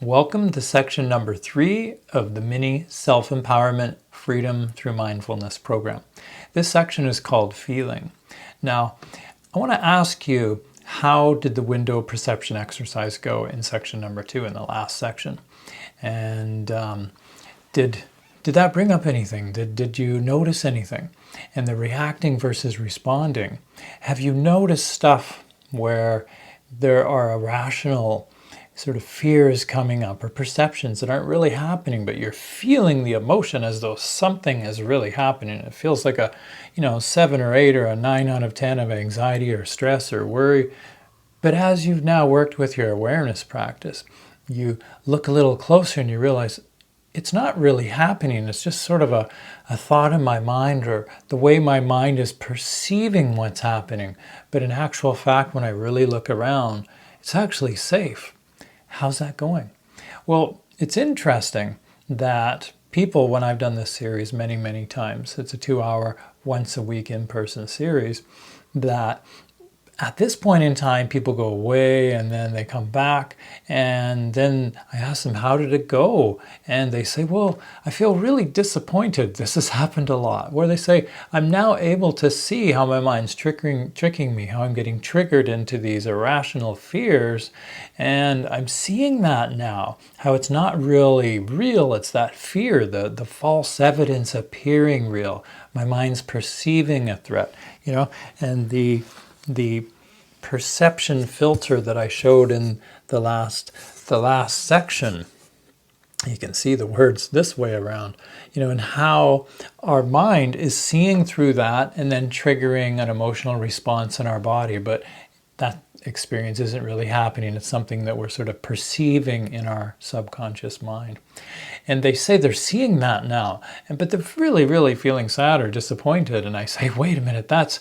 Welcome to section number 3 of the mini self-empowerment freedom through mindfulness program. This section is called feeling. Now, I want to ask you, how did the window perception exercise go in section number 2 in the last section? And did that bring up anything? Did you notice anything? And the reacting versus responding. Have you noticed stuff where there are irrational sort of fears coming up or perceptions that aren't really happening, but you're feeling the emotion as though something is really happening? It feels like a 7 or 8 or a 9 out of 10 of anxiety or stress or worry. But as you've now worked with your awareness practice, you look a little closer and you realize it's not really happening. It's just sort of a thought in my mind, or the way my mind is perceiving what's happening. But in actual fact, when I really look around, it's actually safe. How's that going? Well, it's interesting that people, when I've done this series many, many times, it's a 2-hour, once a week in-person series, that at this point in time, people go away and then they come back, and then I ask them, how did it go? And they say, well, I feel really disappointed. This has happened a lot, where they say, I'm now able to see how my mind's tricking me, how I'm getting triggered into these irrational fears, and I'm seeing that now, how it's not really real. It's that fear, the false evidence appearing real. My mind's perceiving a threat, and the perception filter that I showed in the last section. You can see the words this way around, and how our mind is seeing through that and then triggering an emotional response in our body. But that experience isn't really happening. It's something that we're sort of perceiving in our subconscious mind. And they say they're seeing that now, but they're really, really feeling sad or disappointed. And I say, wait a minute, that's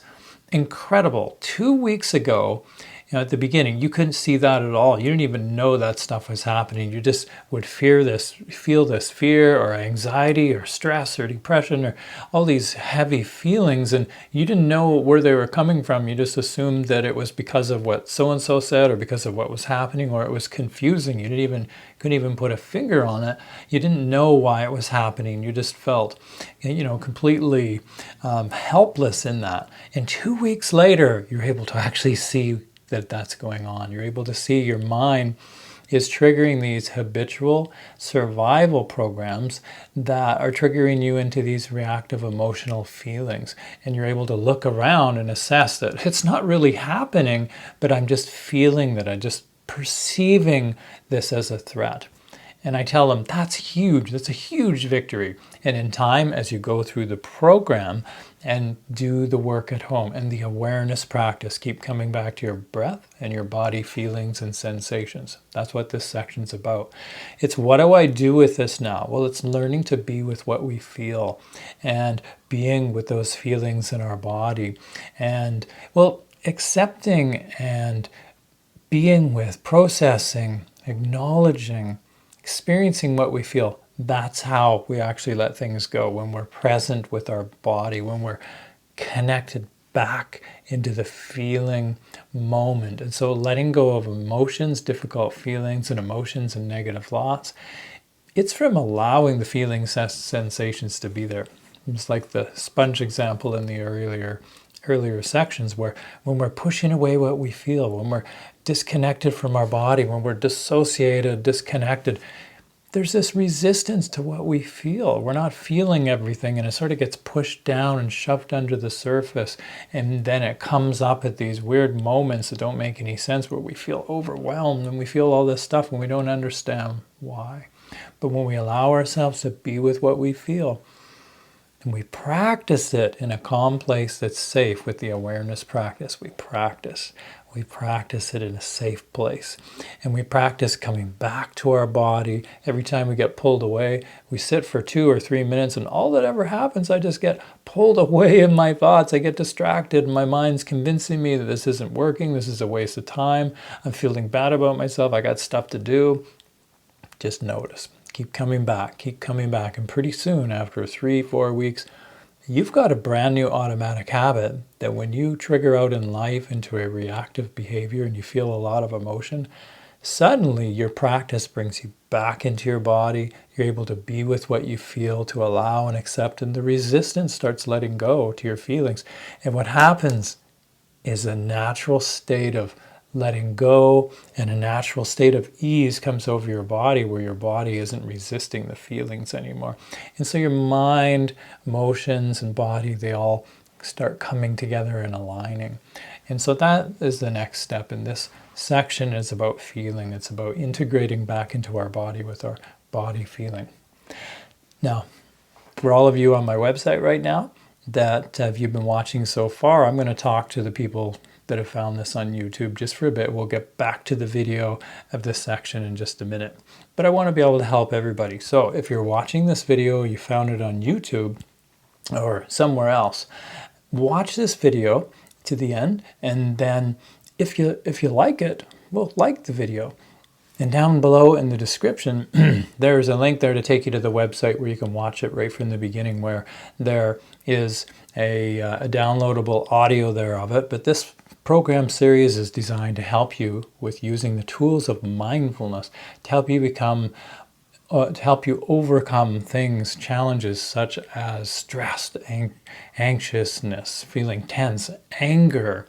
incredible. 2 weeks ago, at the beginning, you couldn't see that at all. You didn't even know that stuff was happening. You just would feel this fear or anxiety or stress or depression or all these heavy feelings, and you didn't know where they were coming from. You just assumed that it was because of what so-and-so said, or because of what was happening, or it was confusing. You couldn't even put a finger on it. You didn't know why it was happening. You just felt, completely helpless in that. And 2 weeks later, you're able to actually see that that's going on. You're able to see your mind is triggering these habitual survival programs that are triggering you into these reactive emotional feelings. And you're able to look around and assess that it's not really happening, but I'm just feeling that. I'm just perceiving this as a threat. And I tell them, that's huge. That's a huge victory. And in time, as you go through the program and do the work at home and the awareness practice, keep coming back to your breath and your body feelings and sensations. That's what this section's about. It's, what do I do with this now? Well, it's learning to be with what we feel and being with those feelings in our body. And, well, accepting and being with, processing, acknowledging, experiencing what we feel. That's how we actually let things go, when we're present with our body, when we're connected back into the feeling moment. And so letting go of emotions, difficult feelings and emotions and negative thoughts, it's from allowing the feelings, sensations to be there. It's like the sponge example in the earlier sections, where when we're pushing away what we feel, when we're disconnected from our body, when we're dissociated, disconnected, there's this resistance to what we feel. We're not feeling everything, and it sort of gets pushed down and shoved under the surface, and then it comes up at these weird moments that don't make any sense, where we feel overwhelmed and we feel all this stuff and we don't understand why. But when we allow ourselves to be with what we feel, and we practice it in a calm place that's safe with the awareness practice. We practice it in a safe place. And we practice coming back to our body. Every time we get pulled away, we sit for 2 or 3 minutes, and all that ever happens, I just get pulled away in my thoughts. I get distracted, and my mind's convincing me that this isn't working, this is a waste of time, I'm feeling bad about myself, I got stuff to do. Just notice. Keep coming back, and pretty soon, after 3-4 weeks, you've got a brand new automatic habit that when you trigger out in life into a reactive behavior and you feel a lot of emotion, suddenly your practice brings you back into your body. You're able to be with what you feel, to allow and accept, and the resistance starts letting go to your feelings. And what happens is a natural state of letting go, and a natural state of ease comes over your body, where your body isn't resisting the feelings anymore. And so your mind, emotions, and body, they all start coming together and aligning. And so that is the next step in this section. Is about feeling. It's about integrating back into our body with our body feeling. Now, for all of you on my website right now that have you been watching so far, I'm going to talk to the people that have found this on YouTube just for a bit. We'll get back to the video of this section in just a minute. But I want to be able to help everybody. So if you're watching this video, you found it on YouTube or somewhere else, watch this video to the end, and then if you like it, well, like the video. And down below in the description, there's a link there to take you to the website where you can watch it right from the beginning, where there is a downloadable audio there of it. But this program series is designed to help you with using the tools of mindfulness to help you to help you overcome things, challenges such as stress, anxiousness, feeling tense, anger,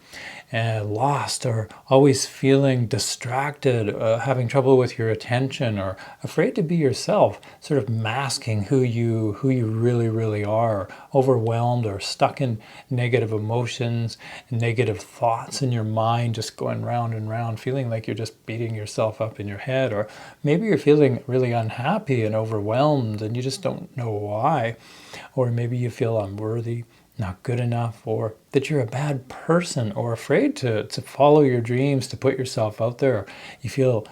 lost, or always feeling distracted, having trouble with your attention, or afraid to be yourself, sort of masking who you really are, overwhelmed or stuck in negative emotions, negative thoughts in your mind, just going round and round, feeling like you're just beating yourself up in your head. Or maybe you're feeling really unhappy and overwhelmed and you just don't know why. Or maybe you feel unworthy, not good enough, or that you're a bad person, or afraid to follow your dreams, to put yourself out there. You feel,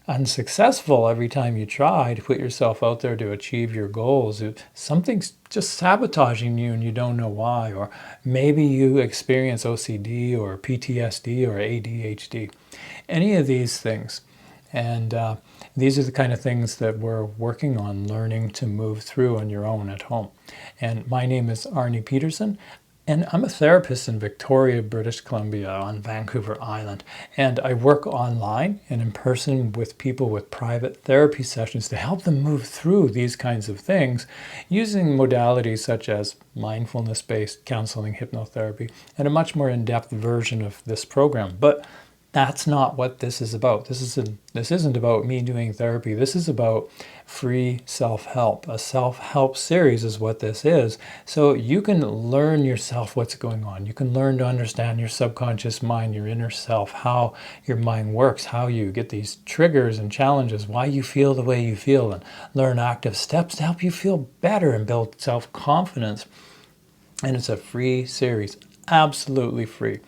unsuccessful every time you try to put yourself out there to achieve your goals. Something's just sabotaging you and you don't know why. Or maybe you experience OCD or PTSD or ADHD. Any of these things. And these are the kind of things that we're working on learning to move through on your own at home. And my name is Arnie Peterson, and I'm a therapist in Victoria, British Columbia on Vancouver Island. And I work online and in person with people with private therapy sessions to help them move through these kinds of things using modalities such as mindfulness-based counseling, hypnotherapy, and a much more in-depth version of this program. But that's not what this is about. This isn't about me doing therapy. This is about free self-help. A self-help series is what this is. So you can learn yourself what's going on. You can learn to understand your subconscious mind, your inner self, how your mind works, how you get these triggers and challenges, why you feel the way you feel, and learn active steps to help you feel better and build self-confidence. And it's a free series, absolutely free.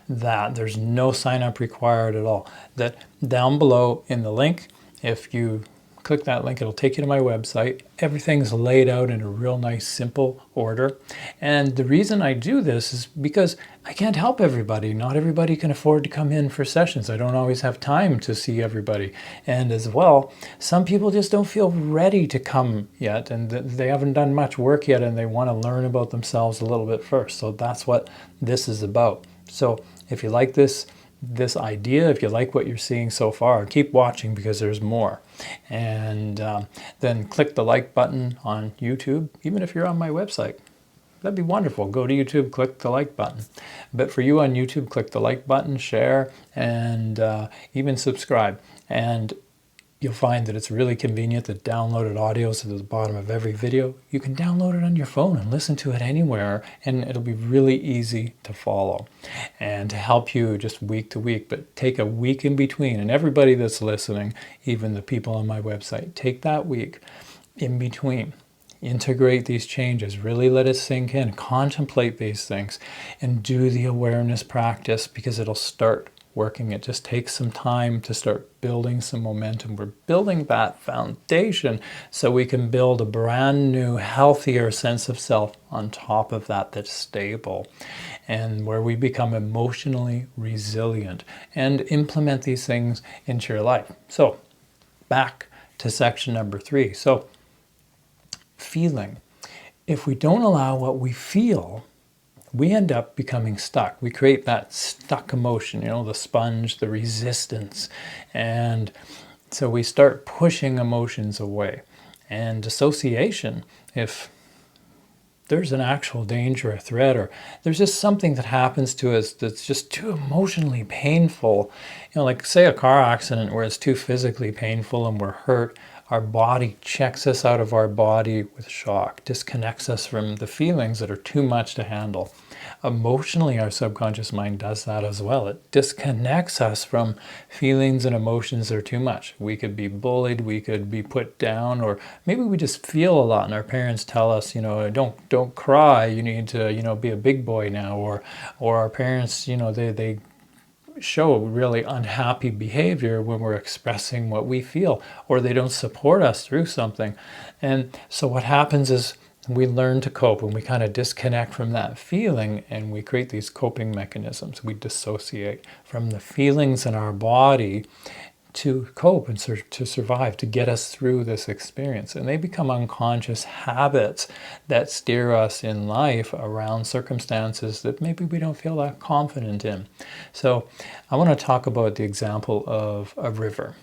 That there's no sign up required at all. That down below in the link, if you click that link, it'll take you to my website. Everything's laid out in a real nice, simple order. And the reason I do this is because I can't help everybody. Not everybody can afford to come in for sessions. I don't always have time to see everybody. And as well, some people just don't feel ready to come yet, and they haven't done much work yet, and they want to learn about themselves a little bit first. So that's what this is about. So if you like this idea, if you like what you're seeing so far, keep watching because there's more. And then click the like button on YouTube, even if you're on my website. That'd be wonderful. Go to YouTube, click the like button. But for you on YouTube, click the like button, share, and even subscribe. And you'll find that it's really convenient. The downloaded audio is at the bottom of every video. You can download it on your phone and listen to it anywhere, and it'll be really easy to follow and to help you just week to week. But take a week in between, and everybody that's listening, even the people on my website, take that week in between. Integrate these changes, really let it sink in, contemplate these things, and do the awareness practice, because it'll start working. It just takes some time to start building some momentum. We're building that foundation so we can build a brand new, healthier sense of self on top of that that's stable, and where we become emotionally resilient and implement these things into your life. So back to section number 3. So feeling. If we don't allow what we feel, we end up becoming stuck. We create that stuck emotion, the sponge, the resistance. And so we start pushing emotions away. And dissociation, if there's an actual danger or threat, or there's just something that happens to us that's just too emotionally painful, like say a car accident where it's too physically painful and we're hurt, our body checks us out of our body with shock, disconnects us from the feelings that are too much to handle. Emotionally, our subconscious mind does that as well. It disconnects us from feelings and emotions that are too much. We could be bullied, we could be put down, or maybe we just feel a lot and our parents tell us, don't cry, you need to, be a big boy now, or our parents, they show really unhappy behavior when we're expressing what we feel, or they don't support us through something. And so what happens is we learn to cope, and we kind of disconnect from that feeling, and we create these coping mechanisms. We dissociate from the feelings in our body to cope and to survive, to get us through this experience. And they become unconscious habits that steer us in life around circumstances that maybe we don't feel that confident in. So I want to talk about the example of a river,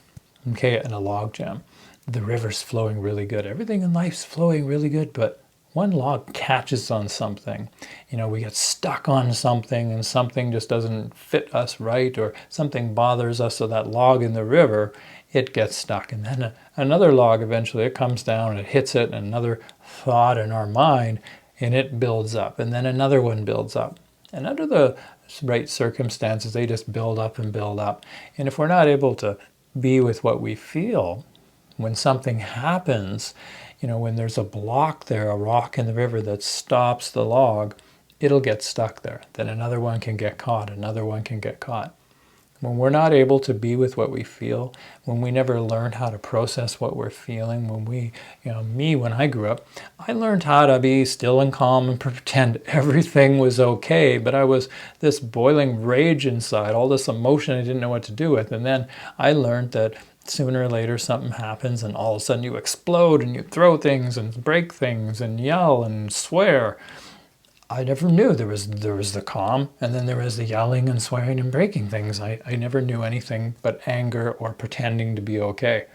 okay, and a log jam. The river's flowing really good. Everything in life's flowing really good, but one log catches on something. We get stuck on something and something just doesn't fit us right, or something bothers us, so that log in the river, it gets stuck. And then another log, eventually it comes down and it hits it, and another thought in our mind, and it builds up. And then another one builds up. And under the right circumstances, they just build up and build up. And if we're not able to be with what we feel, when something happens, when there's a block there, a rock in the river that stops the log, it'll get stuck there. Then another one can get caught, another one can get caught. When we're not able to be with what we feel, when we never learned how to process what we're feeling, when I grew up, I learned how to be still and calm and pretend everything was okay, but I was this boiling rage inside, all this emotion I didn't know what to do with. And then I learned that sooner or later something happens and all of a sudden you explode and you throw things and break things and yell and swear. I never knew there was the calm, and then there was the yelling and swearing and breaking things. I never knew anything but anger or pretending to be okay.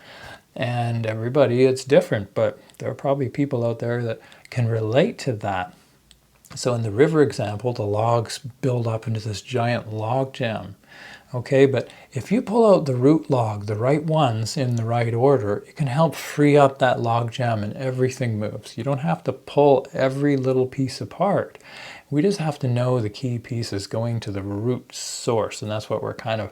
And everybody, it's different, but there are probably people out there that can relate to that. So in the river example, the logs build up into this giant log jam. Okay, but if you pull out the root log, the right ones in the right order, it can help free up that log jam and everything moves. You don't have to pull every little piece apart. We just have to know the key pieces going to the root source. And that's what we're kind of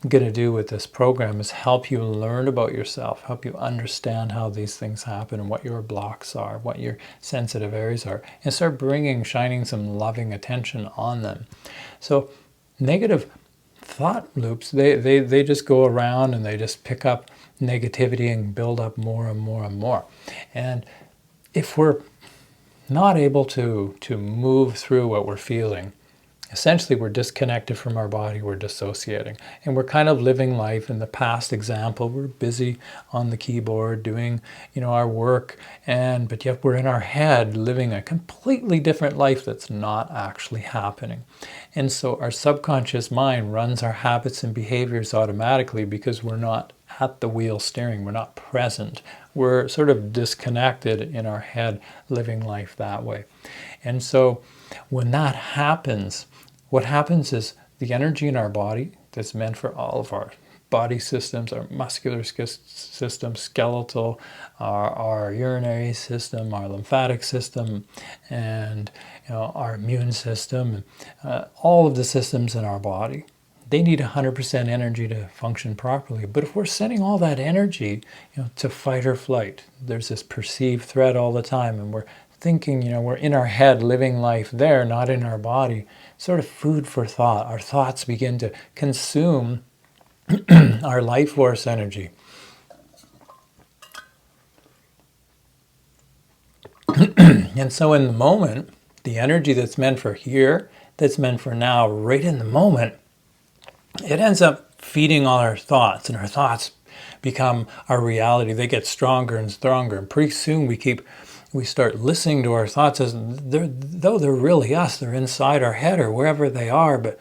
going to do with this program, is help you learn about yourself, help you understand how these things happen and what your blocks are, what your sensitive areas are, and start shining some loving attention on them. So negative thought loops, they just go around and they just pick up negativity and build up more and more and more. And if we're not able to move through what we're feeling, essentially we're disconnected from our body, we're dissociating, and we're kind of living life. In the past example, we're busy on the keyboard doing our work, but yet we're in our head living a completely different life that's not actually happening. And so our subconscious mind runs our habits and behaviors automatically because we're not at the wheel steering, we're not present, we're sort of disconnected in our head, living life that way. And so when that happens, what happens is the energy in our body that's meant for all of our body systems, our muscular system, skeletal, our urinary system, our lymphatic system, and our immune system, all of the systems in our body, they need 100% energy to function properly. But if we're sending all that energy to fight or flight, there's this perceived threat all the time, and we're thinking, we're in our head living life there, not in our body, sort of food for thought. Our thoughts begin to consume our life force energy. And so in the moment, the energy that's meant for here, that's meant for now, right in the moment, it ends up feeding all our thoughts, and our thoughts become our reality. They get stronger and stronger, and pretty soon we keep we start listening to our thoughts as though they're really us, they're inside our head or wherever they are, but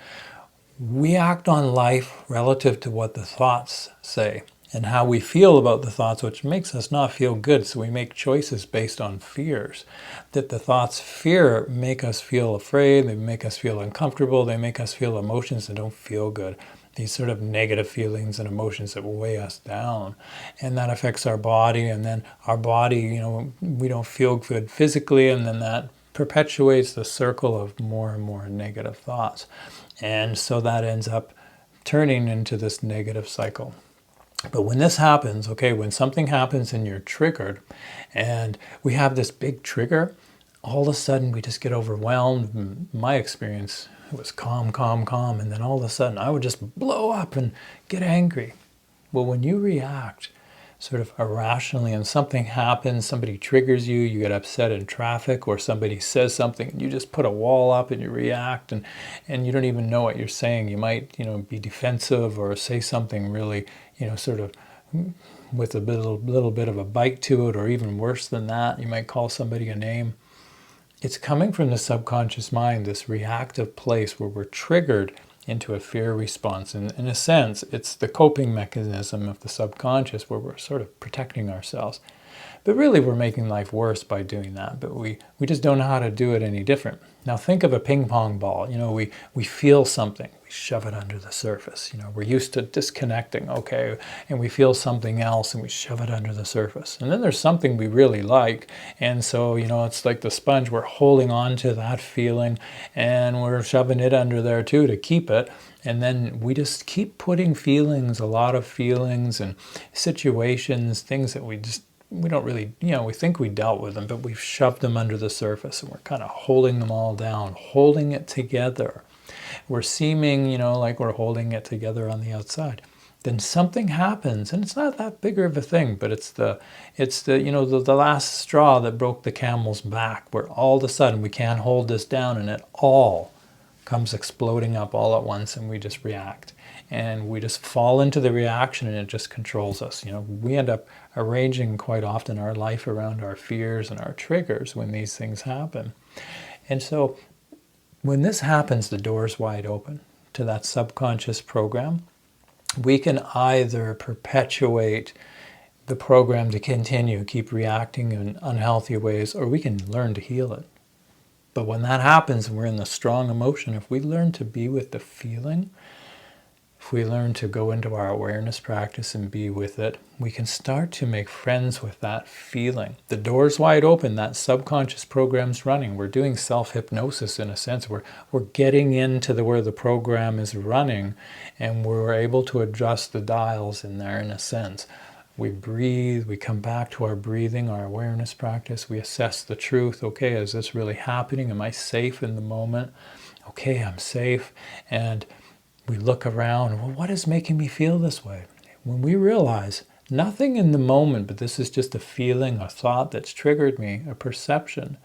we act on life relative to what the thoughts say and how we feel about the thoughts, which makes us not feel good. So we make choices based on fears. That the thoughts fear make us feel afraid, they make us feel uncomfortable, they make us feel emotions that don't feel good. These sort of negative feelings and emotions that will weigh us down. And that affects our body, and then our body, we don't feel good physically, and then that perpetuates the circle of more and more negative thoughts. And so that ends up turning into this negative cycle. But when this happens, when something happens and you're triggered, and we have this big trigger, all of a sudden we just get overwhelmed. In my experience, it was calm, calm, calm, and then all of a sudden I would just blow up and get angry. Well, when you react sort of irrationally and something happens, somebody triggers you, you get upset in traffic, or somebody says something and you just put a wall up and you react, and you don't even know what you're saying. You might, be defensive or say something really, sort of with a little bit of a bite to it, or even worse than that, you might call somebody a name. It's coming from the subconscious mind, this reactive place where we're triggered into a fear response. And in a sense, it's the coping mechanism of the subconscious where we're sort of protecting ourselves. But really, we're making life worse by doing that. But we just don't know how to do it any different. Now, think of a ping pong ball. We feel something. We shove it under the surface. We're used to disconnecting, and we feel something else and we shove it under the surface. And then there's something we really like. And so, it's like the sponge. We're holding on to that feeling and we're shoving it under there too to keep it. And then we just keep putting feelings, a lot of feelings and situations, things that we don't really, we think we dealt with them, but we've shoved them under the surface and we're kind of holding them all down, holding it together. We're seeming, like we're holding it together on the outside. Then something happens, and it's not that big of a thing, but it's the last straw that broke the camel's back, where all of a sudden we can't hold this down and it all comes exploding up all at once, and we just react. And we just fall into the reaction and it just controls us. We end up arranging quite often our life around our fears and our triggers when these things happen. And so when this happens, the door's wide open to that subconscious program. We can either perpetuate the program to continue, keep reacting in unhealthy ways, or we can learn to heal it. But when that happens and we're in the strong emotion, if we learn to be with the feeling, if we learn to go into our awareness practice and be with it, we can start to make friends with that feeling. The door's wide open, that subconscious program's running. We're doing self-hypnosis in a sense. We're getting into where the program is running, and we're able to adjust the dials in there in a sense. We breathe, we come back to our breathing, our awareness practice. We assess the truth. Is this really happening? Am I safe in the moment? I'm safe. And we look around, what is making me feel this way? When we realize nothing in the moment, but this is just a feeling, a thought that's triggered me, a perception,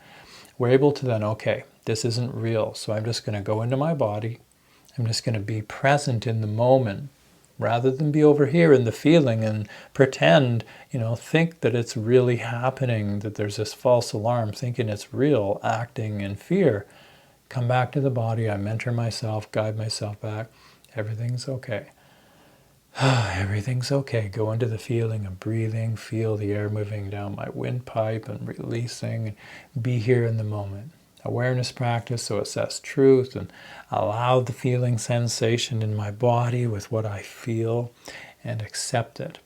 we're able to then, this isn't real. So I'm just going to go into my body. I'm just going to be present in the moment rather than be over here in the feeling and pretend, think that it's really happening, that there's this false alarm, thinking it's real, acting in fear. Come back to the body. I mentor myself, guide myself back. Everything's okay. Everything's okay. Go into the feeling of breathing, feel the air moving down my windpipe and releasing, and be here in the moment. Awareness practice, so assess truth and allow the feeling sensation in my body with what I feel and accept it.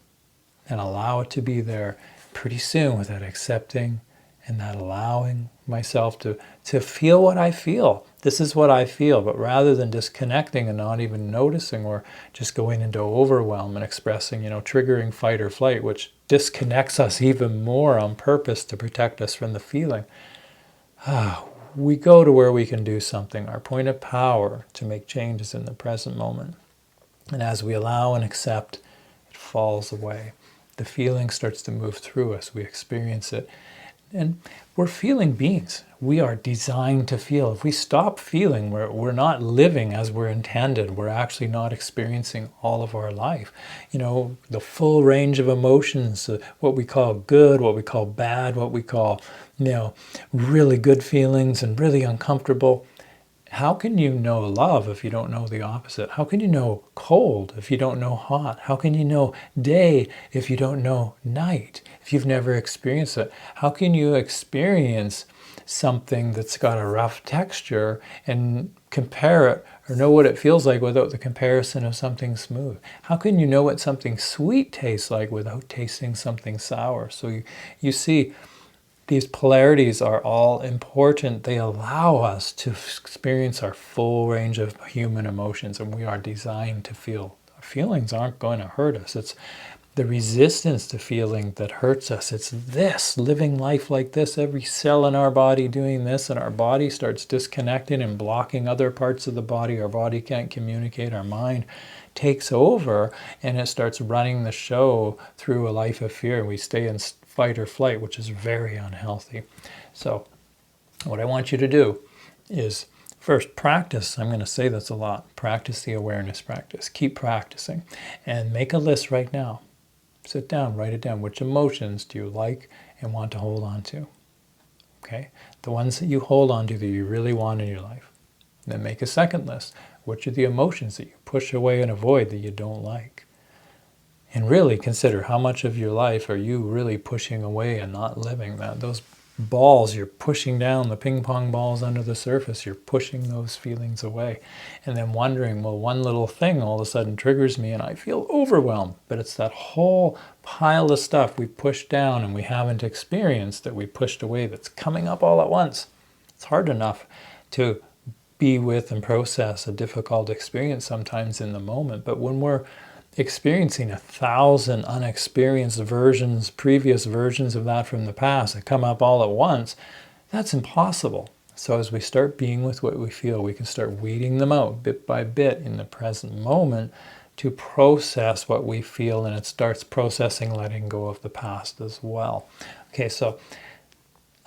And allow it to be there. Pretty soon with that accepting and that allowing myself to feel what I feel. This is what I feel, but rather than disconnecting and not even noticing or just going into overwhelm and expressing, triggering fight or flight, which disconnects us even more on purpose to protect us from the feeling. We go to where we can do something, our point of power to make changes in the present moment. And as we allow and accept, it falls away. The feeling starts to move through us. We experience it And we're feeling beings. We are designed to feel. If we stop feeling, we're not living as we're intended. We're actually not experiencing all of our life. The full range of emotions, what we call good, what we call bad, what we call, really good feelings and really uncomfortable. How can you know love if you don't know the opposite? How can you know cold if you don't know hot? How can you know day if you don't know night, if you've never experienced it? How can you experience something that's got a rough texture and compare it or know what it feels like without the comparison of something smooth? How can you know what something sweet tastes like without tasting something sour? So you see, these polarities are all important. They allow us to experience our full range of human emotions, and we are designed to feel. Our feelings aren't going to hurt us. It's the resistance to feeling that hurts us. It's this, living life like this, every cell in our body doing this, and our body starts disconnecting and blocking other parts of the body. Our body can't communicate. Our mind takes over, and it starts running the show through a life of fear. We stay in fight or flight, which is very unhealthy. So what I want you to do is first practice. I'm going to say this a lot. Practice the awareness practice. Keep practicing and make a list right now. Sit down, write it down. Which emotions do you like and want to hold on to? Okay? The ones that you hold on to that you really want in your life. Then make a second list. Which are the emotions that you push away and avoid that you don't like? And really consider how much of your life are you really pushing away and not living that. Those balls you're pushing down, the ping pong balls under the surface, you're pushing those feelings away. And then wondering, well, one little thing all of a sudden triggers me and I feel overwhelmed. But it's that whole pile of stuff we pushed down and we haven't experienced that we pushed away that's coming up all at once. It's hard enough to be with and process a difficult experience sometimes in the moment. But when we're experiencing 1,000 unexperienced versions, previous versions of that from the past that come up all at once, that's impossible. So as we start being with what we feel, we can start weeding them out bit by bit in the present moment to process what we feel, and it starts processing letting go of the past as well. Okay, so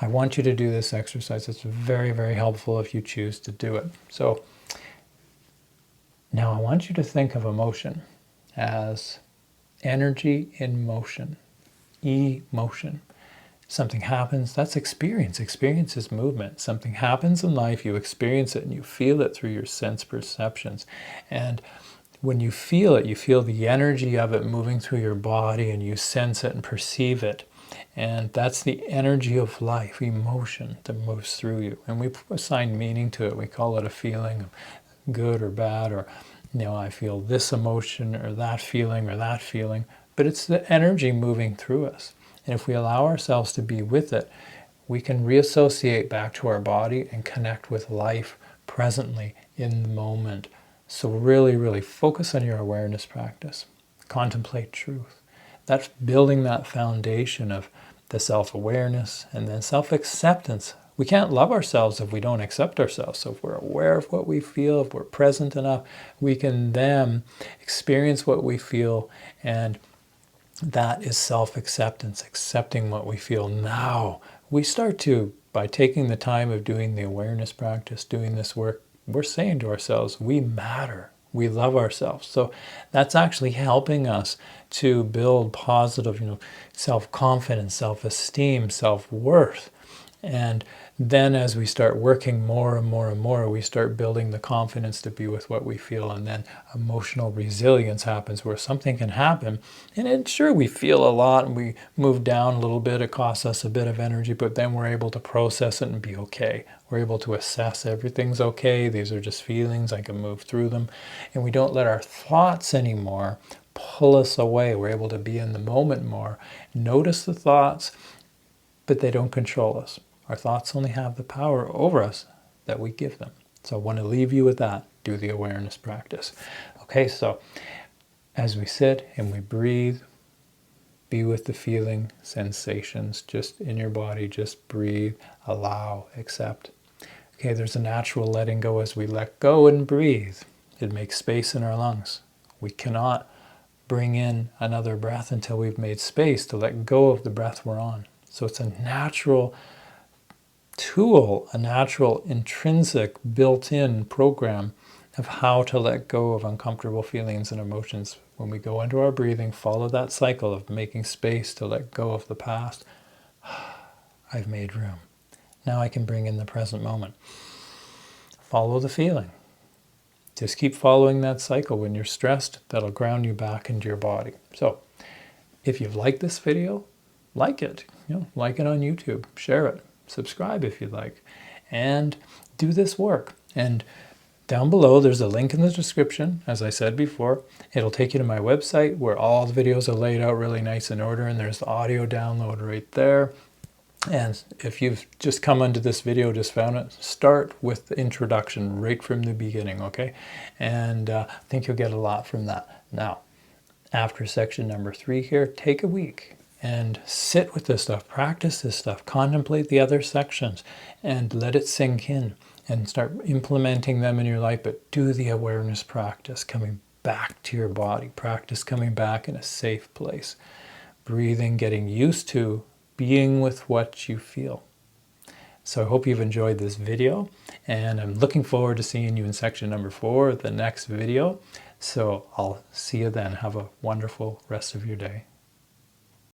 I want you to do this exercise. It's very, very helpful if you choose to do it. So now I want you to think of emotion as energy in motion, emotion. Something happens, that's experience. Experience is movement. Something happens in life, you experience it and you feel it through your sense perceptions. And when you feel it, you feel the energy of it moving through your body and you sense it and perceive it. And that's the energy of life, emotion that moves through you. And we assign meaning to it. We call it a feeling of good or bad, or I feel this emotion or that feeling, but it's the energy moving through us. And if we allow ourselves to be with it, we can reassociate back to our body and connect with life presently in the moment. So really, really focus on your awareness practice. Contemplate truth. That's building that foundation of the self-awareness and then self-acceptance. We can't love ourselves if we don't accept ourselves. So if we're aware of what we feel, if we're present enough, we can then experience what we feel, and that is self-acceptance, accepting what we feel. Now we start to, by taking the time of doing the awareness practice, doing this work, we're saying to ourselves, we matter. We love ourselves. So that's actually helping us to build positive, self-confidence, self-esteem, self-worth. And then as we start working more and more and more, we start building the confidence to be with what we feel. And then emotional resilience happens where something can happen. And sure, we feel a lot and we move down a little bit. It costs us a bit of energy, but then we're able to process it and be okay. We're able to assess everything's okay. These are just feelings. I can move through them. And we don't let our thoughts anymore pull us away. We're able to be in the moment more. Notice the thoughts, but they don't control us. Our thoughts only have the power over us that we give them. So I want to leave you with that. Do the awareness practice. Okay, so as we sit and we breathe, be with the feeling, sensations just in your body. Just breathe, allow, accept. Okay, there's a natural letting go as we let go and breathe. It makes space in our lungs. We cannot bring in another breath until we've made space to let go of the breath we're on. So it's a natural tool, a natural intrinsic built-in program of how to let go of uncomfortable feelings and emotions. When we go into our breathing, follow that cycle of making space to let go of the past. I've made room. Now I can bring in the present moment. Follow the feeling. Just keep following that cycle. When you're stressed, that'll ground you back into your body. So if you've liked this video, like it. Like it on YouTube, share it, subscribe if you'd like, and do this work. And down below, there's a link in the description. As I said before, it'll take you to my website where all the videos are laid out really nice in order, and there's the audio download right there. And if you've just come onto this video, just found it, start with the introduction right from the beginning, okay? And I think you'll get a lot from that. Now, after section number 3 here, take a week and sit with this stuff, practice this stuff, contemplate the other sections, and let it sink in and start implementing them in your life. But do the awareness practice, coming back to your body, practice coming back in a safe place, breathing, getting used to being with what you feel. So I hope you've enjoyed this video, and I'm looking forward to seeing you in section number 4, the next video. So I'll see you then. Have a wonderful rest of your day.